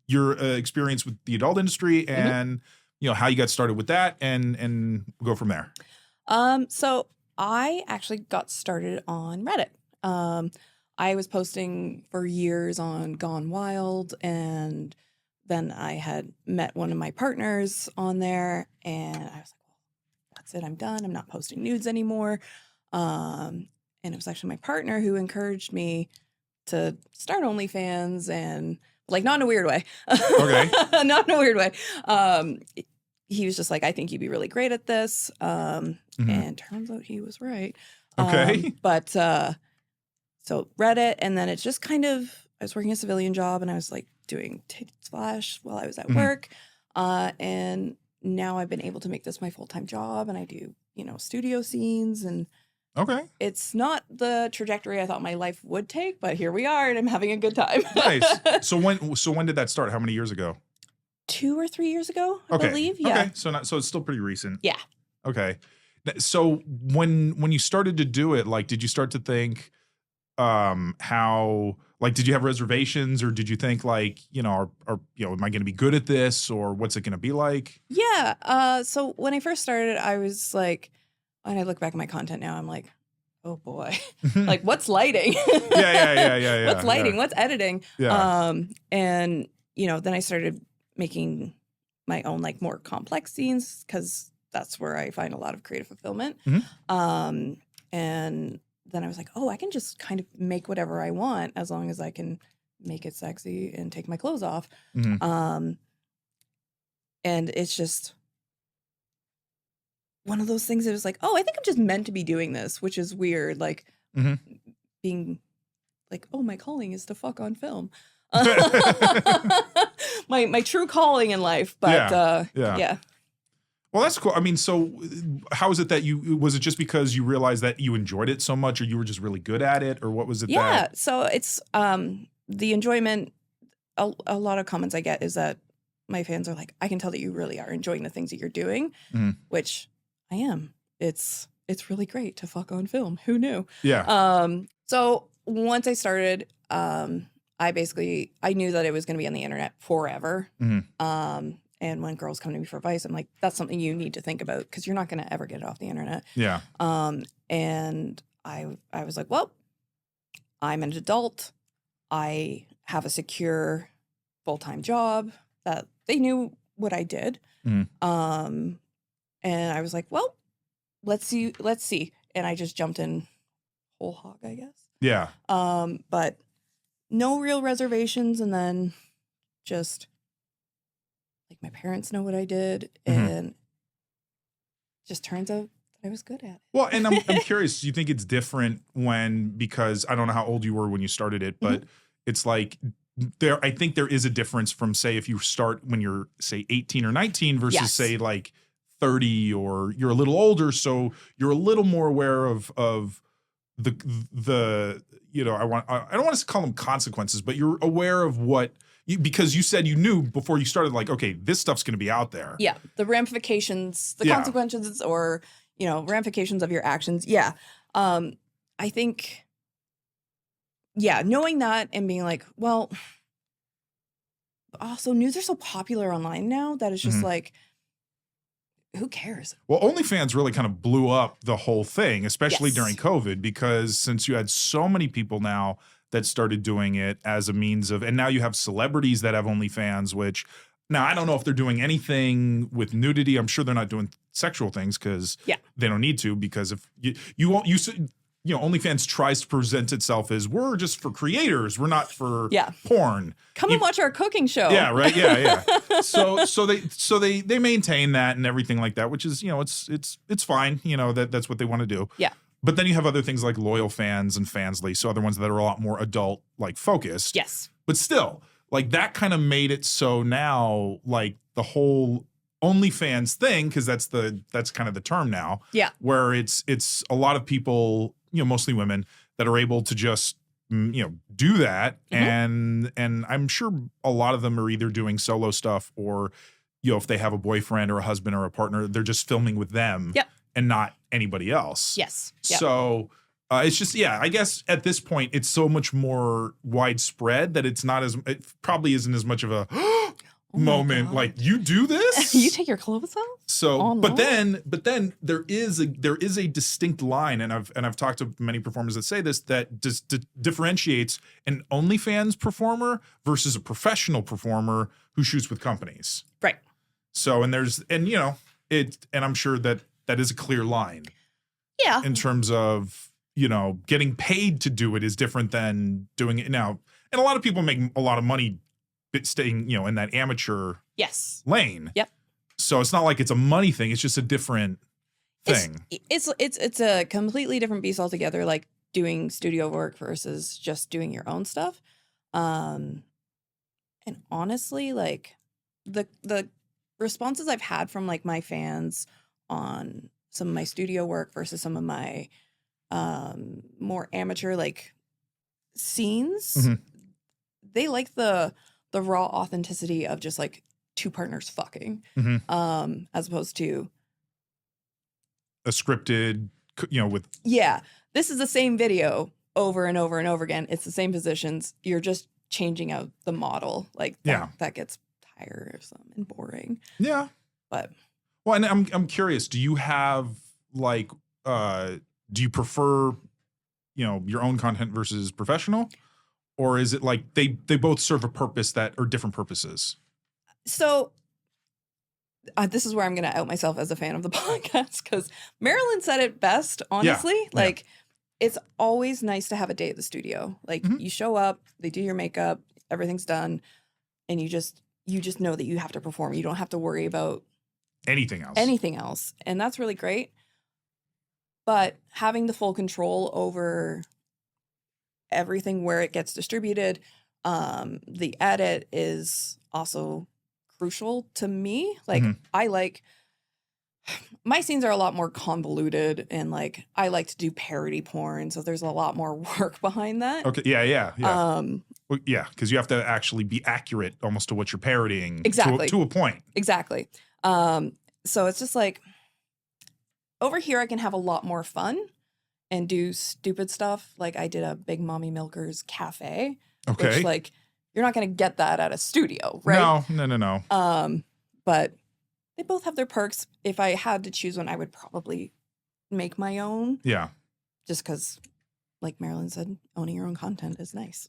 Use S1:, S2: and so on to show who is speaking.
S1: your experience with the adult industry and how you got started with that, and go from there.
S2: So I actually got started on Reddit. I was posting for years on Gone Wild, and then I had met one of my partners on there, and I was like, well, that's it. I'm done. I'm not posting nudes anymore. And it was actually my partner who encouraged me to start OnlyFans, and like, not in a weird way.
S1: Okay.
S2: Not in a weird way. He was just like, I think you'd be really great at this. And turns out he was right.
S1: Okay.
S2: But so Reddit, and then it's just kind of, I was working a civilian job, and I was like doing Flash while I was at work. And now I've been able to make this my full-time job, and I do, studio scenes, and it's not the trajectory I thought my life would take, but here we are, and I'm having a good time.
S1: Nice. So when did that start? How many years ago?
S2: 2 or 3 years ago, I believe. Yeah.
S1: Okay. So it's still pretty recent.
S2: Yeah.
S1: Okay. So when you started to do it, like, did you start to think how, like, did you have reservations, or did you think like, am I going to be good at this, or what's it going to be like?
S2: Yeah. So when I first started, I was like, when I look back at my content now, I'm like, oh boy, like, what's lighting?
S1: Yeah.
S2: What's lighting? What's editing?
S1: Yeah.
S2: And then I started making my own, like, more complex scenes, because that's where I find a lot of creative fulfillment. And then I was like, oh, I can just kind of make whatever I want as long as I can make it sexy and take my clothes off. And it's just one of those things that was like, oh, I think I'm just meant to be doing this, which is weird. Like, being like, oh, my calling is to fuck on film. my true calling in life. But yeah.
S1: Well, that's cool. I mean, so how is it that was it just because you realized that you enjoyed it so much, or you were just really good at it, or what was it?
S2: Yeah. So it's the enjoyment. A lot of comments I get is that my fans are like, I can tell that you really are enjoying the things that you're doing, which I am. It's really great to fuck on film. Who knew?
S1: Yeah.
S2: So once I started, I knew that it was going to be on the internet forever. And when girls come to me for advice, I'm like, that's something you need to think about, because you're not going to ever get it off the internet.
S1: Yeah.
S2: And I was like, well, I'm an adult. I have a secure full-time job that they knew what I did. And I was like, well, let's see. And I just jumped in whole hog, I guess.
S1: Yeah.
S2: But no real reservations. And then just, like, my parents know what I did, and just turns out that I was good at it.
S1: Well, and I'm curious, do you think it's different because I don't know how old you were when you started it, but it's like I think there is a difference from, say, if you start when you're, say, 18 or 19 versus say like 30, or you're a little older, so you're a little more aware of the I don't want to call them consequences, but you're aware of what. Because you said you knew before you started, like, okay, this stuff's going to be out there.
S2: Yeah, the ramifications, the consequences, or, ramifications of your actions. Yeah. I think, knowing that and being like, well, also nudes are so popular online now that it's just like, who cares?
S1: Well, OnlyFans really kind of blew up the whole thing, especially during COVID, because since you had so many people now that started doing it as a means of, and now you have celebrities that have OnlyFans, which now I don't know if they're doing anything with nudity. I'm sure they're not doing sexual things, because they don't need to, because if OnlyFans tries to present itself as, we're just for creators, we're not for porn.
S2: Come and watch our cooking show.
S1: Yeah, right. Yeah. So they maintain that and everything like that, which is, it's fine. That's what they want to do.
S2: Yeah.
S1: But then you have other things like Loyal Fans and Fansly, so other ones that are a lot more adult, like, focused.
S2: Yes.
S1: But still, like, that kind of made it so now, like, the whole OnlyFans thing, because that's kind of the term now.
S2: Yeah.
S1: Where it's a lot of people, mostly women, that are able to just do that, and I'm sure a lot of them are either doing solo stuff, or if they have a boyfriend or a husband or a partner, they're just filming with them.
S2: Yep.
S1: And not anybody else.
S2: Yes.
S1: Yep. So It's just, yeah, I guess at this point it's so much more widespread that it probably isn't as much of a
S2: Oh my
S1: moment
S2: God.
S1: like, you do this?
S2: You take your clothes off?
S1: So,
S2: Oh,
S1: but
S2: no.
S1: then there is a distinct line, and I've talked to many performers that say this, that just differentiates an OnlyFans performer versus a professional performer who shoots with companies.
S2: Right.
S1: So, and I'm sure that is a clear line.
S2: Yeah.
S1: In terms of, getting paid to do it is different than doing it now. And a lot of people make a lot of money staying, in that amateur
S2: Yes.
S1: lane.
S2: Yep.
S1: So it's not like it's a money thing. It's just a different thing.
S2: It's a completely different beast altogether, like doing studio work versus just doing your own stuff. And honestly, like the responses I've had from like my fans on some of my studio work versus some of my more amateur like scenes,
S1: Mhm.
S2: they like the raw authenticity of just like two partners fucking,
S1: Mhm.
S2: as opposed to
S1: A scripted, with
S2: yeah, this is the same video over and over and over again. It's the same positions. You're just changing out the model. Like that gets tiresome and boring.
S1: Yeah.
S2: But
S1: Well, and I'm curious, do you have like do you prefer, your own content versus professional? Or is it like they both serve a purpose that are different purposes?
S2: so this is where I'm going to out myself as a fan of the podcast, because Marilyn said it best, honestly.
S1: Yeah.
S2: Like, it's always nice to have a day at the studio. Like, you show up, they do your makeup, everything's done, and you just know that you have to perform. You don't have to worry about
S1: Anything else.
S2: And that's really great. But having the full control over everything, where it gets distributed, the edit is also crucial to me. Like, I like my scenes are a lot more convoluted, and like I like to do parody porn, so there's a lot more work behind that.
S1: Okay. Yeah. Well, yeah, because you have to actually be accurate almost to what you're parodying.
S2: Exactly.
S1: To a point.
S2: Exactly. So it's just like over here I can have a lot more fun and do stupid stuff. Like I did a Big Mommy Milkers cafe.
S1: Okay.
S2: Which, like, you're not going to get that at a studio, right?
S1: No.
S2: But they both have their perks. If I had to choose one, I would probably make my own.
S1: Yeah.
S2: Just because, like Marilyn said, owning your own content is nice.